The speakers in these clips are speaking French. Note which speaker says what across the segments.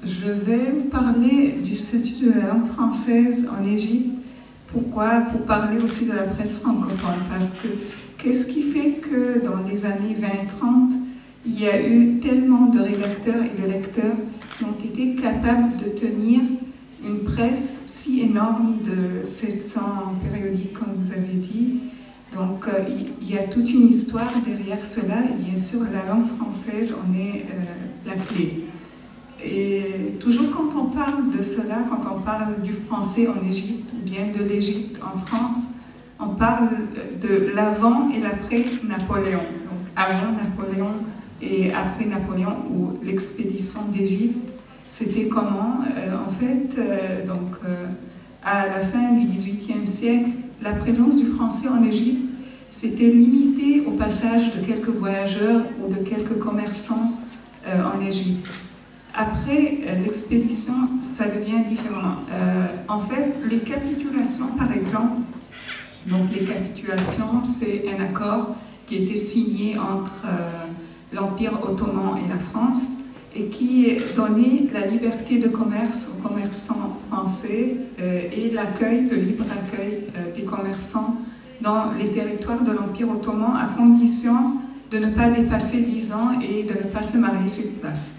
Speaker 1: Je vais vous parler du statut de la langue française en Égypte. Pourquoi? Pour parler aussi de la presse francophone. Parce que qu'est-ce qui fait que dans les années 20 et 30, il y a eu tellement de rédacteurs et de lecteurs qui ont été capables de tenir une presse si énorme de 700 périodiques, comme vous avez dit. Donc, il y a toute une histoire derrière cela. Et bien sûr, la langue française en est la clé. Et toujours quand on parle de cela, quand on parle du français en Égypte ou bien de l'Égypte en France, on parle de l'avant et l'après Napoléon. Donc avant Napoléon et après Napoléon ou l'expédition d'Égypte, c'était comment? À la fin du XVIIIe siècle, la présence du français en Égypte s'était limitée au passage de quelques voyageurs ou de quelques commerçants en Égypte. Après l'expédition, ça devient différent. En fait, les capitulations, par exemple, donc les capitulations, c'est un accord qui était signé entre l'Empire ottoman et la France et qui donnait la liberté de commerce aux commerçants français et l'accueil, le libre accueil des commerçants dans les territoires de l'Empire ottoman à condition de ne pas dépasser 10 ans et de ne pas se marier sur place.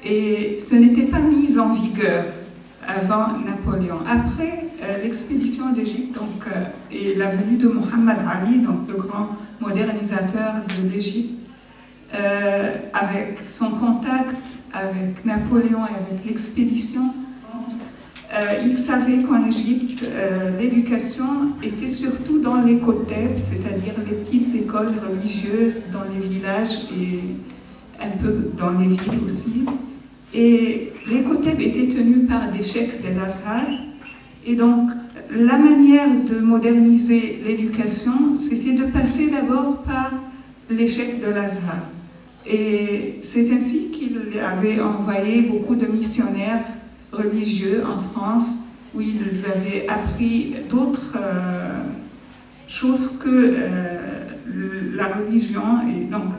Speaker 1: Et ce n'était pas mis en vigueur avant Napoléon. Après l'expédition d'Égypte et la venue de Mohammed Ali, donc le grand modernisateur de l'Égypte, avec son contact avec Napoléon et avec l'expédition, il savait qu'en Égypte, l'éducation était surtout dans les koteb, c'est-à-dire les petites écoles religieuses dans les villages et un peu dans les villes aussi. Et les koteb étaient tenus par des cheikhs de l'Azhar. Et donc, la manière de moderniser l'éducation, c'était de passer d'abord par les cheikhs de l'Azhar. Et c'est ainsi qu'il avait envoyé beaucoup de missionnaires religieux en France, où ils avaient appris d'autres choses que la religion. Et donc,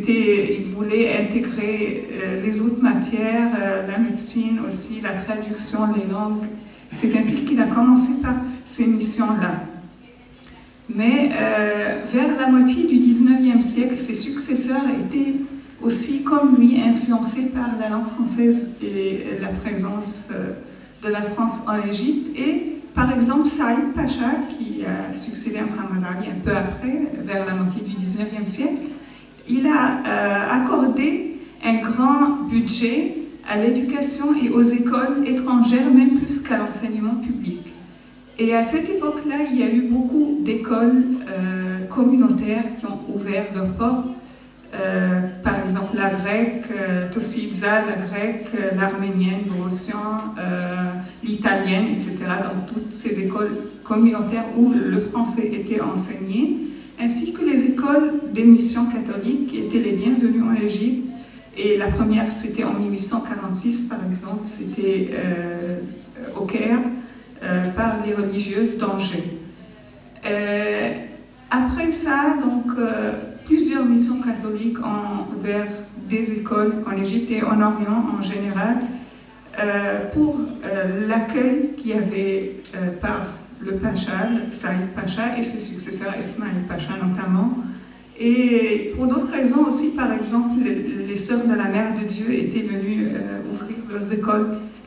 Speaker 1: ils voulaient intégrer les autres matières, la médecine aussi, la traduction, les langues. C'est ainsi qu'il a commencé par ces missions-là. Mais vers la moitié du XIXe siècle, ses successeurs étaient aussi, comme lui, influencés par la langue française et la présence de la France en Égypte. Et par exemple, Saïd Pacha, qui a succédé à Mohammed Ali un peu après, vers la moitié du XIXe siècle, il a accordé un grand budget à l'éducation et aux écoles étrangères, même plus qu'à l'enseignement public. Et à cette époque-là, il y a eu beaucoup d'écoles communautaires qui ont ouvert leurs portes. Par exemple, la grecque, Tositza, la grecque, l'arménienne, Borossian, l'italienne, etc. Donc toutes ces écoles communautaires où le français était enseigné, ainsi que les écoles des missions catholiques qui étaient les bienvenues en Égypte. Et la première, c'était en 1846, par exemple, c'était au Caire, par les religieuses d'Angers. Après ça, donc, plusieurs missions catholiques ont ouvert des écoles en Égypte et en Orient en général pour l'accueil qu'il y avait par le Pacha, Saïd Pacha et ses successeurs, Ismaïl Pacha notamment. Et pour d'autres raisons aussi, par exemple, les Sœurs de la Mère de Dieu étaient venues ouvrir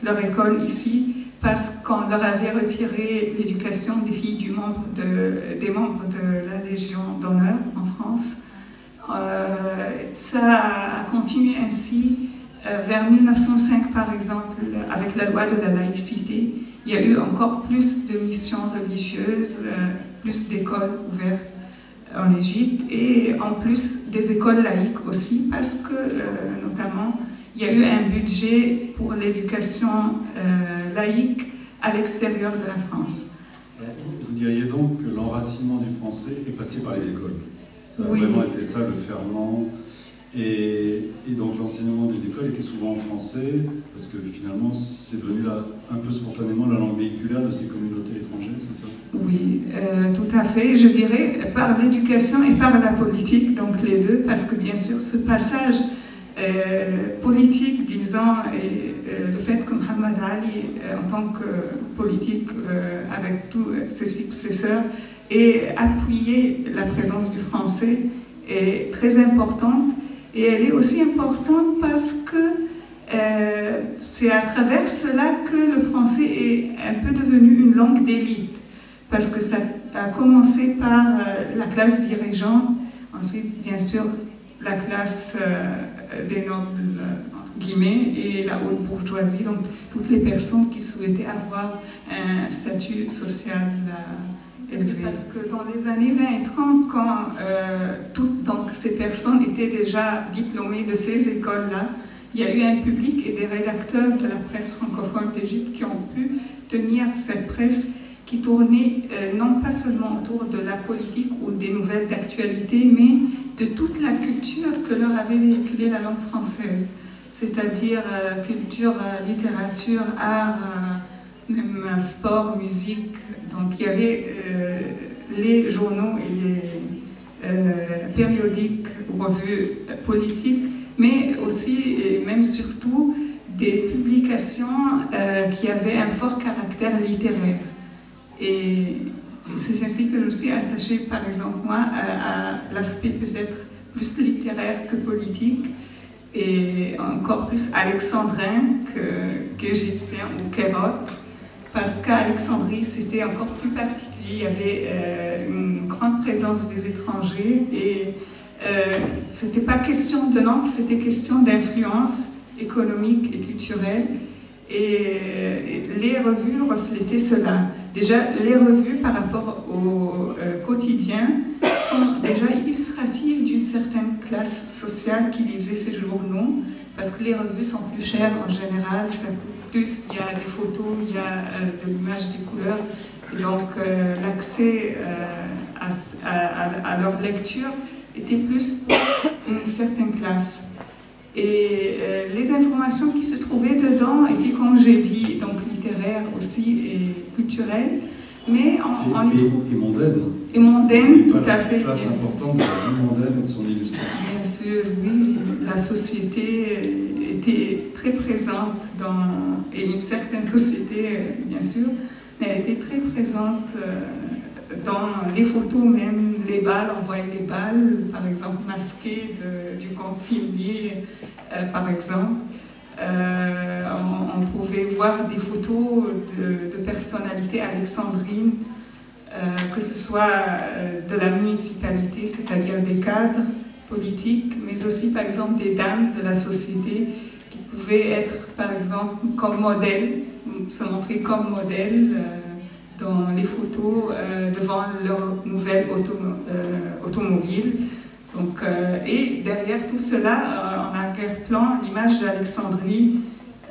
Speaker 1: leur école ici parce qu'on leur avait retiré l'éducation des filles des membres de la Légion d'honneur en France. Ça a continué ainsi vers 1905, par exemple, avec la loi de la laïcité. Il y a eu encore plus de missions religieuses, plus d'écoles ouvertes en Égypte et en plus des écoles laïques aussi parce que notamment il y a eu un budget pour l'éducation laïque à l'extérieur de la France.
Speaker 2: Vous diriez donc que l'enracinement du français est passé par les écoles. Ça a vraiment été ça le ferment. Et donc l'enseignement des écoles était souvent en français, parce que finalement c'est devenu là, un peu spontanément la langue véhiculaire de ces communautés étrangères, c'est ça?
Speaker 1: Oui, tout à fait. Je dirais par l'éducation et par la politique, donc les deux, parce que bien sûr ce passage politique, disons, et le fait que Mohamed Ali, en tant que politique, avec tous ses successeurs, ait appuyé la présence du français est très importante. Et elle est aussi importante parce que c'est à travers cela que le français est un peu devenu une langue d'élite. Parce que ça a commencé par la classe dirigeante, ensuite, bien sûr, la classe des nobles, entre guillemets, et la haute bourgeoisie, donc toutes les personnes qui souhaitaient avoir un statut social élevé. Parce que dans les années 20 et 30, quand toutes donc, ces personnes étaient déjà diplômées de ces écoles-là, il y a eu un public et des rédacteurs de la presse francophone d'Égypte qui ont pu tenir cette presse qui tournait non pas seulement autour de la politique ou des nouvelles d'actualité, mais de toute la culture que leur avait véhiculée la langue française, c'est-à-dire culture, littérature, art, même sport, musique. Donc il y avait les journaux et les périodiques, revues politiques, mais aussi et même surtout des publications qui avaient un fort caractère littéraire. Et c'est ainsi que je me suis attachée, par exemple, moi, à l'aspect peut-être plus littéraire que politique, et encore plus alexandrin qu'égyptien ou kérote, parce qu'à Alexandrie, c'était encore plus particulier. Il y avait une grande présence des étrangers, et c'était pas question de langue, c'était question d'influence économique et culturelle. Et les revues reflétaient cela. Déjà, les revues par rapport au quotidien sont déjà illustratives d'une certaine classe sociale qui lisait ces journaux, parce que les revues sont plus chères en général, ça coûte plus, il y a des photos, il y a de l'image, des couleurs, et donc l'accès à leur lecture était plus pour une certaine classe. Et les informations qui se trouvaient dedans étaient, comme j'ai dit, donc littéraires aussi et culturelles, mais on y trouve...
Speaker 2: Et mondaines.
Speaker 1: Et mondaines, tout à fait.
Speaker 2: Une place importante de la vie mondaine et de son illustration.
Speaker 1: Bien sûr, oui. La société était très présente et une certaine société, bien sûr, mais elle était très présente dans les photos même, les balles, on voyait les balles, par exemple, masquées du conflit, par exemple. On pouvait voir des photos de personnalités alexandrines, que ce soit de la municipalité, c'est-à-dire des cadres politiques, mais aussi, par exemple, des dames de la société qui pouvaient être, par exemple, comme modèles, se montrer comme modèles, dans les photos devant leur nouvelle automobile. Donc, et derrière tout cela, en arrière-plan, l'image d'Alexandrie,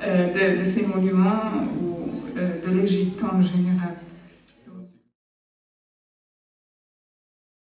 Speaker 1: de ces monuments ou de l'Égypte en général.